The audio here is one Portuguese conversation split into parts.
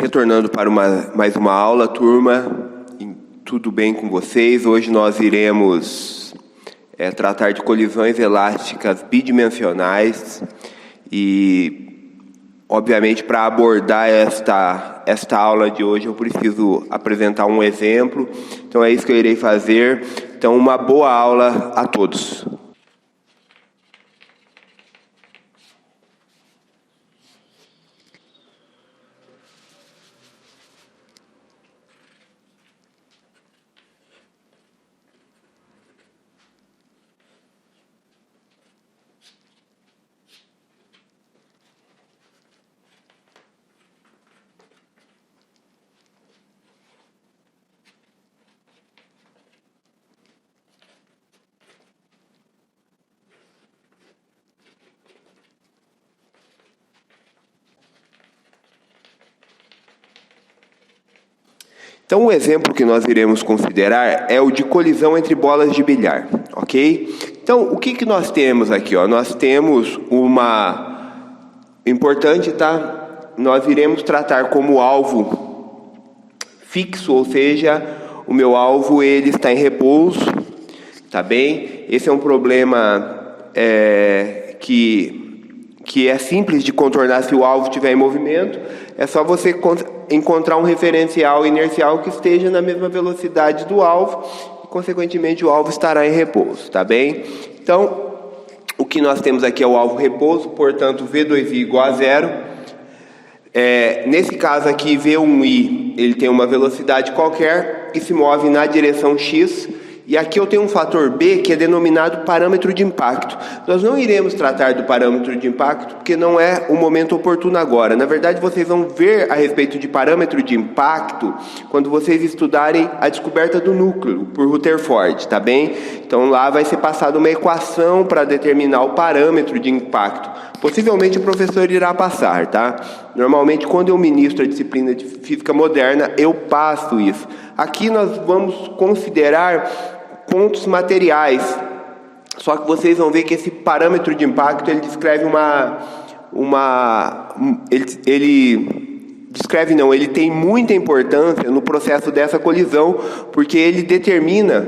Retornando para mais uma aula, turma, tudo bem com vocês? Hoje nós iremos tratar de colisões elásticas bidimensionais e, obviamente, para abordar esta aula de hoje eu preciso apresentar um exemplo, então é isso que eu irei fazer. Então, uma boa aula a todos. Então, o exemplo que nós iremos considerar é o de colisão entre bolas de bilhar, ok? Então, o que nós temos aqui? Nós temos uma... Importante, tá? Nós iremos tratar como alvo fixo, ou seja, o meu alvo ele está em repouso, tá bem? Esse é um problema que é simples de contornar se o alvo estiver em movimento. É só você encontrar um referencial inercial que esteja na mesma velocidade do alvo e, consequentemente, o alvo estará em repouso, tá bem? Então, o que nós temos aqui é o alvo repouso, portanto, V2i igual a zero. Nesse caso aqui, V1i, ele tem uma velocidade qualquer e se move na direção x. E aqui eu tenho um fator B que é denominado parâmetro de impacto. Nós não iremos tratar do parâmetro de impacto porque não é o momento oportuno agora. Na verdade, vocês vão ver a respeito de parâmetro de impacto quando vocês estudarem a descoberta do núcleo por Rutherford, tá bem? Então lá vai ser passada uma equação para determinar o parâmetro de impacto. Possivelmente o professor irá passar, tá? Normalmente quando eu ministro a disciplina de física moderna, eu passo isso. Aqui nós vamos considerar pontos materiais. Só que vocês vão ver que esse parâmetro de impacto ele descreve ele tem muita importância no processo dessa colisão, porque ele determina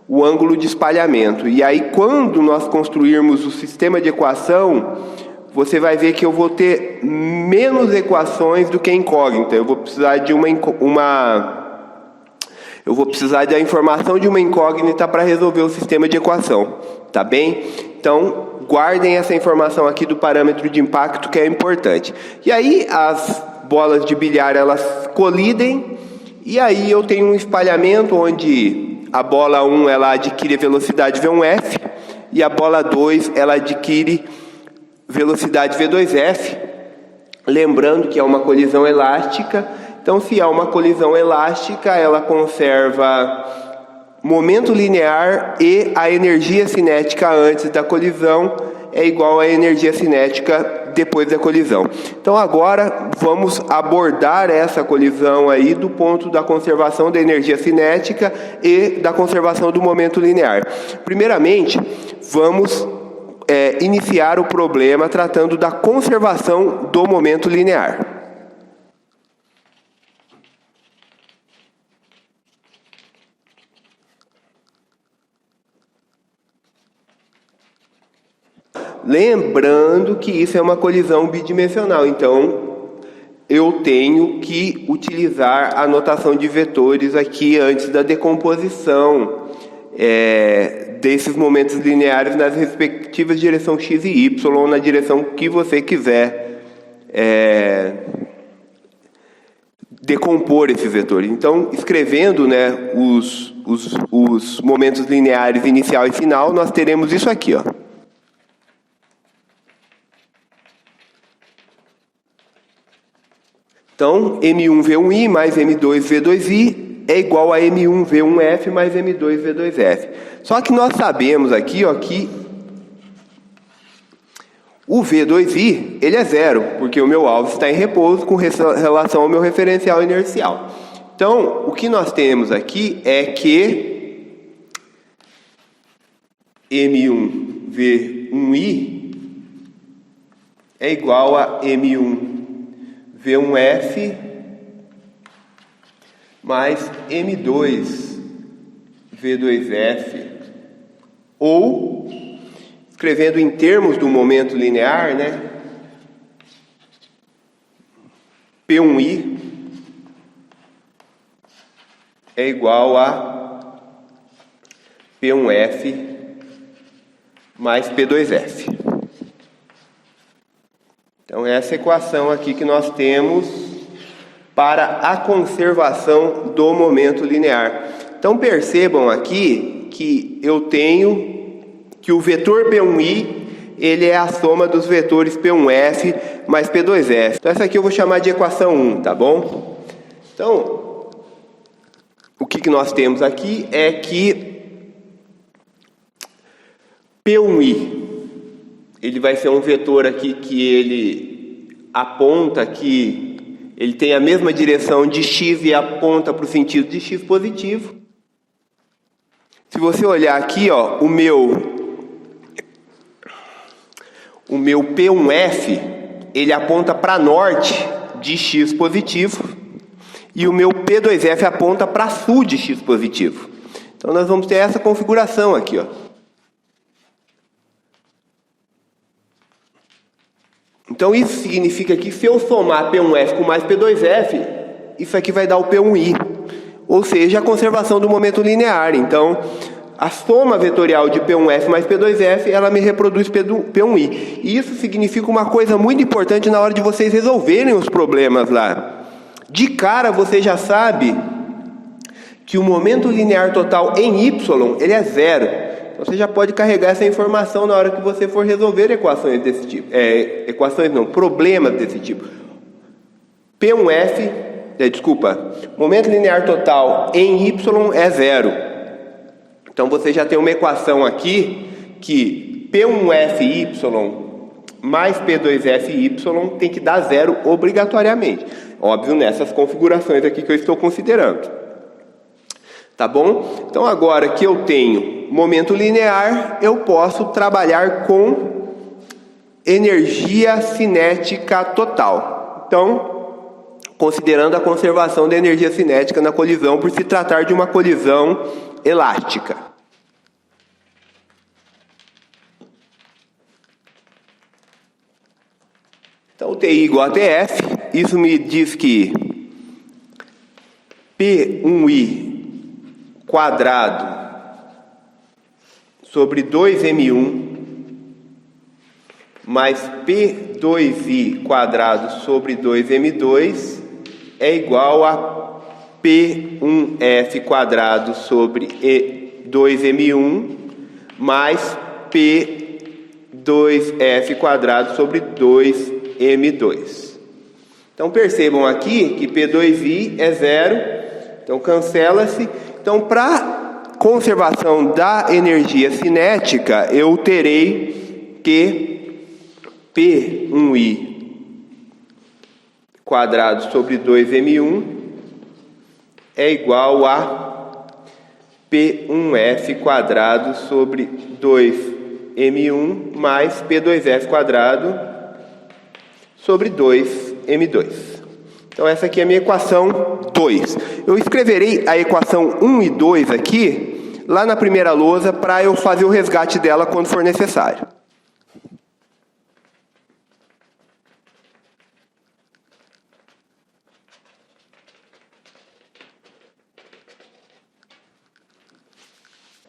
o ângulo de espalhamento. E aí, quando nós construirmos o sistema de equação, você vai ver que eu vou ter menos equações do que incógnita. Eu vou precisar de eu vou precisar da informação de uma incógnita para resolver o sistema de equação, tá bem? Então, guardem essa informação aqui do parâmetro de impacto, que é importante. E aí, as bolas de bilhar, elas colidem, e aí eu tenho um espalhamento onde a bola 1, ela adquire velocidade V1F, e a bola 2, ela adquire velocidade V2F, lembrando que é uma colisão elástica. Então, se há uma colisão elástica, ela conserva momento linear e a energia cinética antes da colisão é igual à energia cinética depois da colisão. Então, agora vamos abordar essa colisão aí do ponto da conservação da energia cinética e da conservação do momento linear. Primeiramente, vamos iniciar o problema tratando da conservação do momento linear. Lembrando que isso é uma colisão bidimensional, então eu tenho que utilizar a notação de vetores aqui antes da decomposição desses momentos lineares nas respectivas direções x e y, ou na direção que você quiser decompor esses vetores. Então, escrevendo os momentos lineares inicial e final, nós teremos isso aqui, ó. Então, M1V1i mais M2V2i é igual a M1V1F mais M2V2F. Só que nós sabemos aqui, ó, que o V2i ele é zero, porque o meu alvo está em repouso com relação ao meu referencial inercial. Então, o que nós temos aqui é que M1V1i é igual a M1V1F mais M2 V2F, ou, escrevendo em termos do momento linear, né, P1I é igual a P1F mais P2F. Então, essa equação aqui que nós temos para a conservação do momento linear. Então, percebam aqui que eu tenho que o vetor P1I, ele é a soma dos vetores P1F mais P2F. Então, essa aqui eu vou chamar de equação 1, tá bom? Então, o que nós temos aqui é que P1I, ele vai ser um vetor aqui que ele aponta que ele tem a mesma direção de x e aponta para o sentido de x positivo. Se você olhar aqui, ó, o meu P1F, ele aponta para norte de x positivo e o meu P2F aponta para sul de x positivo. Então nós vamos ter essa configuração aqui, ó. Então isso significa que se eu somar P1F com mais P2F, isso aqui vai dar o P1I, ou seja, a conservação do momento linear. Então, a soma vetorial de P1F mais P2F, ela me reproduz P1I. E isso significa uma coisa muito importante na hora de vocês resolverem os problemas lá. De cara, você já sabe que o momento linear total em Y, ele é zero. Você já pode carregar essa informação na hora que você for resolver equações desse tipo. Problemas desse tipo. P1F, momento linear total em Y é zero. Então você já tem uma equação aqui que P1FY mais P2FY tem que dar zero obrigatoriamente. Óbvio, nessas configurações aqui que eu estou considerando. Tá bom? Então agora que eu tenho momento linear, eu posso trabalhar com energia cinética total. Então, considerando a conservação da energia cinética na colisão, por se tratar de uma colisão elástica. Então, TI igual a TF, isso me diz que P1I quadrado sobre 2M1 mais P2I quadrado sobre 2M2 é igual a P1F quadrado sobre 2M1 mais P2F quadrado sobre 2M2. Então percebam aqui que P2I é zero, então cancela-se. Então, para conservação da energia cinética, eu terei que P1I quadrado sobre 2M1 é igual a P1F quadrado sobre 2M1 mais P2F quadrado sobre 2M2. Então essa aqui é a minha equação 2. Eu escreverei a equação 1 e 2 aqui, lá na primeira lousa, para eu fazer o resgate dela quando for necessário.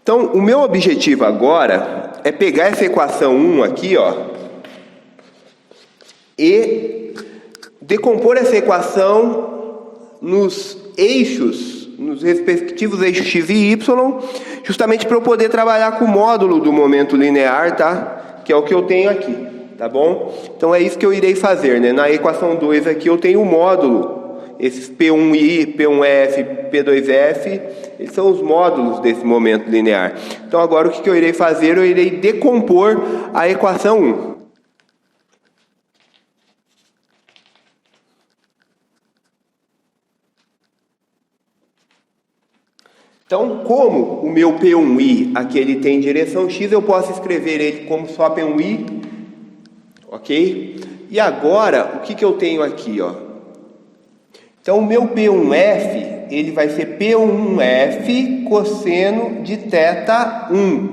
Então, o meu objetivo agora é pegar essa equação 1 aqui, ó, e decompor essa equação nos eixos, nos respectivos eixos x e y, justamente para eu poder trabalhar com o módulo do momento linear, tá? Que é o que eu tenho aqui, tá bom? Então é isso que eu irei fazer, né? Na equação 2 aqui eu tenho o módulo, esses P1I, P1F, P2F, eles são os módulos desse momento linear. Então agora o que eu irei fazer? Eu irei decompor a equação 1. Então, como o meu P1I aqui ele tem direção x, eu posso escrever ele como só P1I, ok? E agora, o que eu tenho aqui, ó? Então, o meu P1F, ele vai ser P1F cosseno de θ1.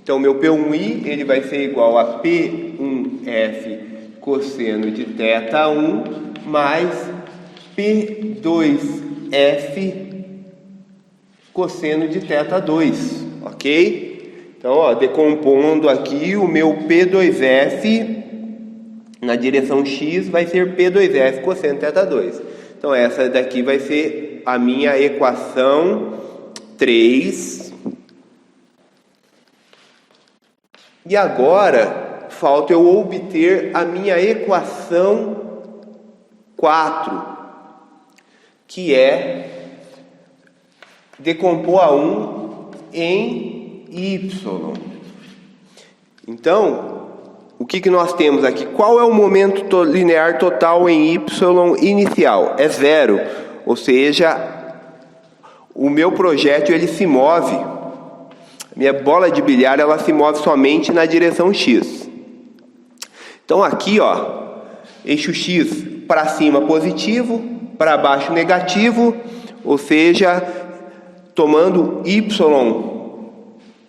Então, meu P1I ele vai ser igual a P1F cosseno de θ1 mais P2F cosseno de θ2, ok? Então, ó, decompondo aqui, o meu P2F na direção X vai ser P2F cosseno de θ2. Então, essa daqui vai ser a minha equação 3. E agora, falta eu obter a minha equação 4, que é decompor a 1 em Y. Então, o que nós temos aqui? Qual é o momento linear total em Y inicial? É 0. Ou seja, o meu projétil ele se move. Minha bola de bilhar ela se move somente na direção X. Então aqui, ó, eixo X para cima positivo, para baixo negativo, ou seja, tomando Y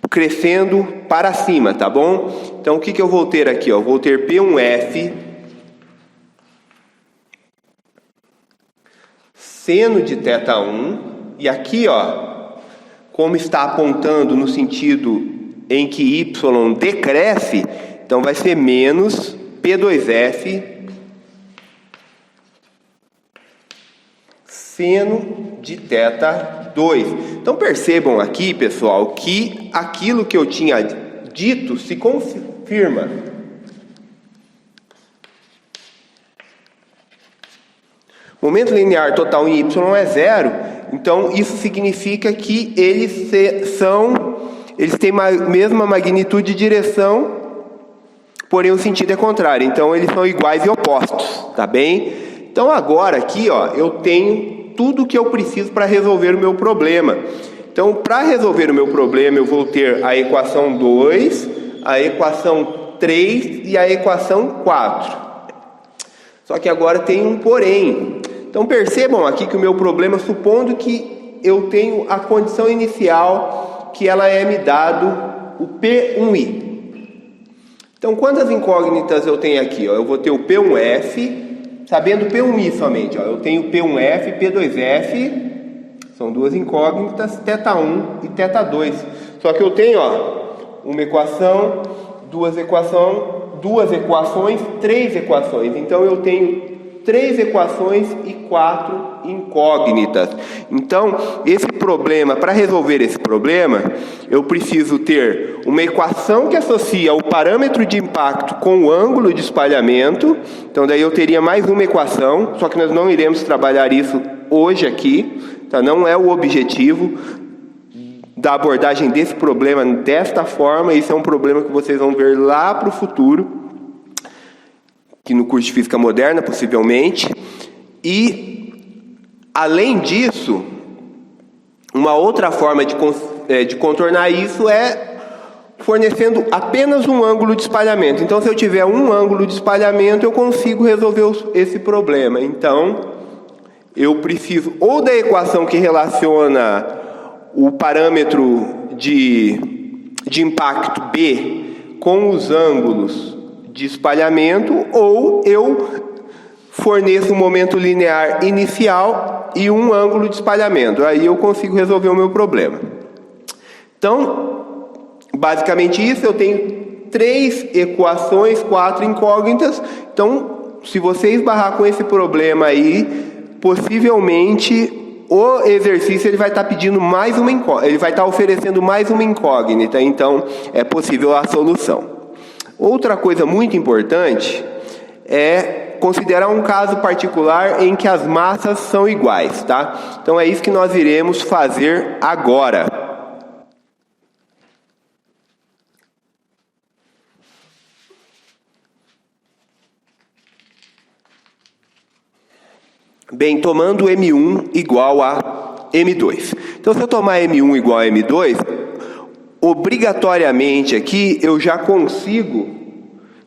crescendo para cima, tá bom? Então o que eu vou ter aqui, ó? Vou ter P1F seno de θ1, e aqui, ó, como está apontando no sentido em que Y decresce, então vai ser menos P2F seno de θ2. Então percebam aqui, pessoal, que aquilo que eu tinha dito se confirma. Momento linear total em Y é 0, então isso significa que eles têm a mesma magnitude e direção, porém o sentido é contrário. Então eles são iguais e opostos, tá bem? Então agora aqui, ó, eu tenho tudo o que eu preciso para resolver o meu problema. Então, para resolver o meu problema, eu vou ter a equação 2, a equação 3 e a equação 4. Só que agora tem um porém. Então, percebam aqui que o meu problema, supondo que eu tenho a condição inicial, que ela é me dado o P1I. Então, quantas incógnitas eu tenho aqui? Ó? Eu vou ter o P1F, sabendo P1I somente, ó, eu tenho P1F, P2F, são duas incógnitas, θ1 e θ2. Só que eu tenho, ó, uma equação, duas equações, três equações. Então eu tenho 3 equações e 4 incógnitas. Então, esse problema, para resolver esse problema, eu preciso ter uma equação que associa o parâmetro de impacto com o ângulo de espalhamento. Então, daí eu teria mais uma equação, só que nós não iremos trabalhar isso hoje aqui, tá? Não é o objetivo da abordagem desse problema desta forma. Isso é um problema que vocês vão ver lá para o futuro, que no curso de Física Moderna, possivelmente. E, além disso, uma outra forma de contornar isso é fornecendo apenas um ângulo de espalhamento. Então, se eu tiver um ângulo de espalhamento, eu consigo resolver esse problema. Então, eu preciso ou da equação que relaciona o parâmetro de impacto B com os ângulos de espalhamento, ou eu forneço um momento linear inicial e um ângulo de espalhamento. Aí eu consigo resolver o meu problema. Então, basicamente isso, eu tenho 3 equações, 4 incógnitas. Então, se você esbarrar com esse problema aí, possivelmente o exercício ele vai estar pedindo mais uma incógnita, ele vai estar oferecendo mais uma incógnita. Então, é possível a solução. Outra coisa muito importante é considerar um caso particular em que as massas são iguais, tá? Então é isso que nós iremos fazer agora. Bem, tomando M1 igual a M2. Então, se eu tomar M1 igual a M2, obrigatoriamente aqui eu já consigo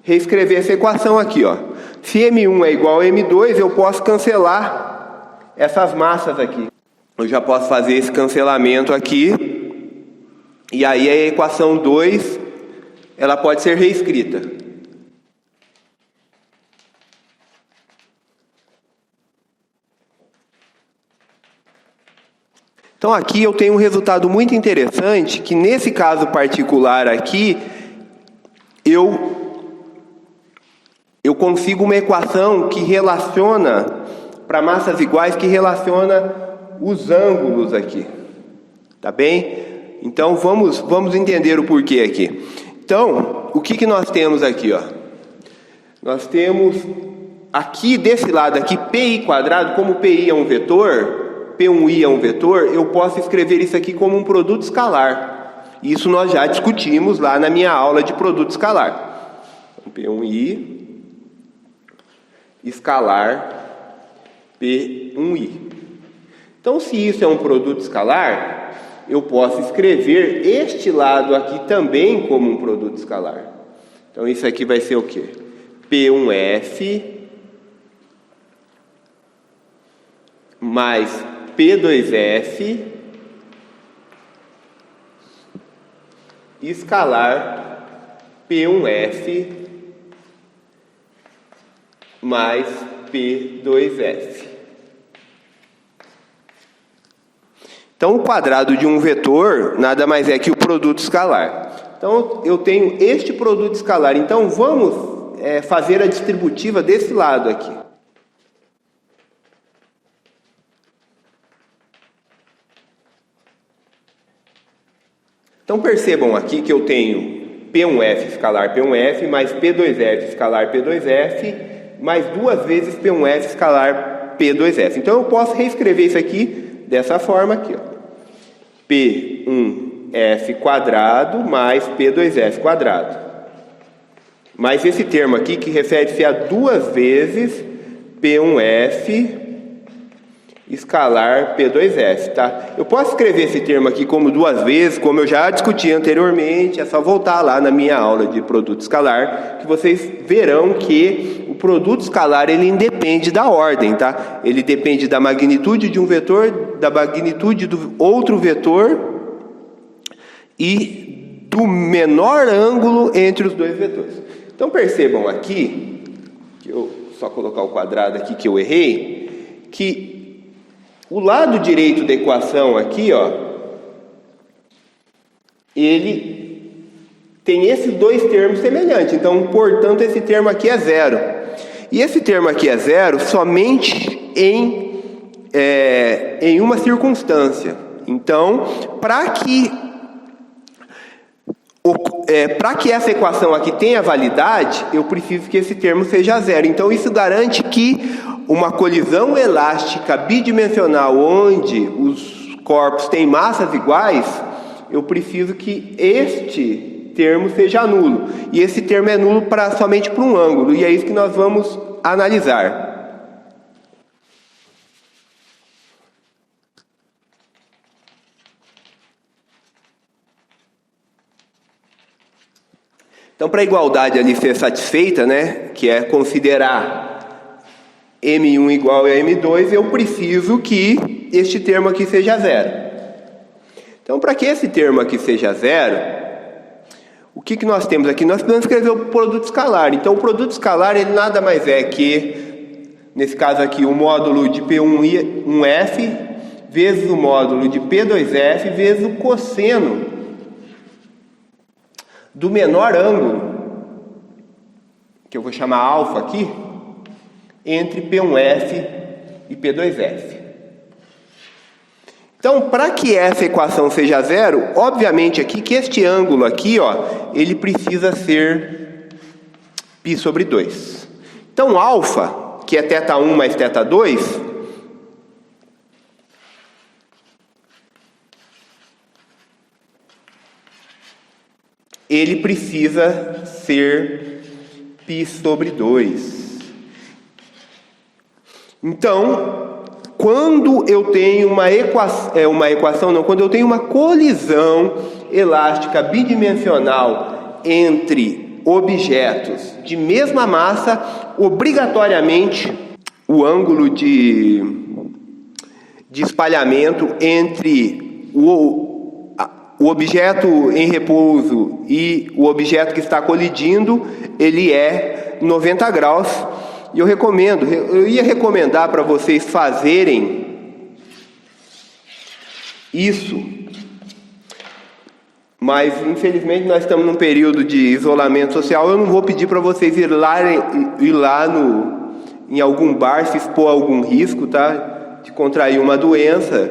reescrever essa equação aqui, ó. Se M1 é igual a M2, eu posso cancelar essas massas aqui. eu já posso fazer esse cancelamento aqui, e aí a equação 2, ela pode ser reescrita. Então aqui eu tenho um resultado muito interessante, que nesse caso particular aqui, eu consigo uma equação que relaciona, para massas iguais, que relaciona os ângulos aqui. Tá bem? Então vamos entender o porquê aqui. Então, o que nós temos aqui, ó? Nós temos aqui desse lado aqui, pi quadrado, como pi é um vetor, P1i é um vetor, eu posso escrever isso aqui como um produto escalar. Isso nós já discutimos lá na minha aula de produto escalar. Então, P1i escalar P1i. Então, se isso é um produto escalar, eu posso escrever este lado aqui também como um produto escalar. Então, isso aqui vai ser o quê? P1f mais P2f escalar P1f mais P2f. Então, o quadrado de um vetor nada mais é que o produto escalar. Então, eu tenho este produto escalar. Então, vamos fazer a distributiva desse lado aqui. Então, percebam aqui que eu tenho P1f escalar P1f mais P2f escalar P2f mais duas vezes P1f escalar P2f. Então, eu posso reescrever isso aqui dessa forma aqui, ó. P1f quadrado mais P2f quadrado. Mais esse termo aqui que refere-se a duas vezes P1f escalar P2f, tá? Eu posso escrever esse termo aqui como duas vezes, como eu já discuti anteriormente, é só voltar lá na minha aula de produto escalar, que vocês verão que o produto escalar, ele independe da ordem, tá? Ele depende da magnitude de um vetor, da magnitude do outro vetor e do menor ângulo entre os dois vetores. Então percebam aqui, que eu só colocar o quadrado aqui que eu errei, que o lado direito da equação aqui, ó, ele tem esses dois termos semelhantes. Então, portanto, esse termo aqui é zero. E esse termo aqui é zero somente em uma circunstância. Então, para que essa equação aqui tenha validade, eu preciso que esse termo seja zero. Então, isso garante que uma colisão elástica bidimensional onde os corpos têm massas iguais, eu preciso que este termo seja nulo. E esse termo é nulo somente para um ângulo. E é isso que nós vamos analisar. Então, para a igualdade ali ser satisfeita, né, que é considerar M1 igual a M2, eu preciso que este termo aqui seja zero. Então, para que esse termo aqui seja zero, o que nós temos aqui? Nós podemos escrever o produto escalar. Então, o produto escalar, ele nada mais é que, nesse caso aqui, o módulo de P1f vezes o módulo de P2f vezes o cosseno do menor ângulo, que eu vou chamar alfa aqui, entre P1f e P2f. Então, para que essa equação seja zero, obviamente aqui que este ângulo aqui, ó, ele precisa ser π sobre 2. Então, alfa, que é θ1 mais θ2, ele precisa ser π sobre 2. Então, quando eu tenho quando eu tenho uma colisão elástica bidimensional entre objetos de mesma massa, obrigatoriamente o ângulo de de espalhamento entre o objeto em repouso e o objeto que está colidindo, ele é 90 graus. E eu ia recomendar para vocês fazerem isso, mas infelizmente nós estamos num período de isolamento social. Eu não vou pedir para vocês ir lá em algum bar, se expor a algum risco, tá, de contrair uma doença,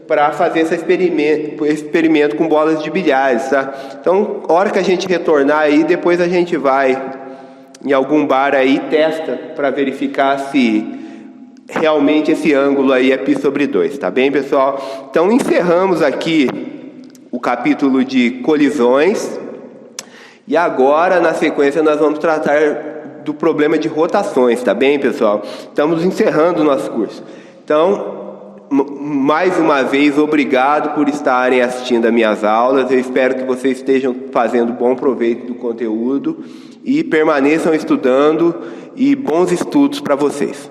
para fazer esse experimento com bolas de bilhares, tá? Então, a hora que a gente retornar aí, depois a gente vai em algum bar aí e testa para verificar se realmente esse ângulo aí é π/2, tá bem, pessoal? Então, encerramos aqui o capítulo de colisões, e agora, na sequência, nós vamos tratar do problema de rotações, tá bem, pessoal? Estamos encerrando o nosso curso. Então, mais uma vez, obrigado por estarem assistindo às minhas aulas. Eu espero que vocês estejam fazendo bom proveito do conteúdo e permaneçam estudando, e bons estudos para vocês.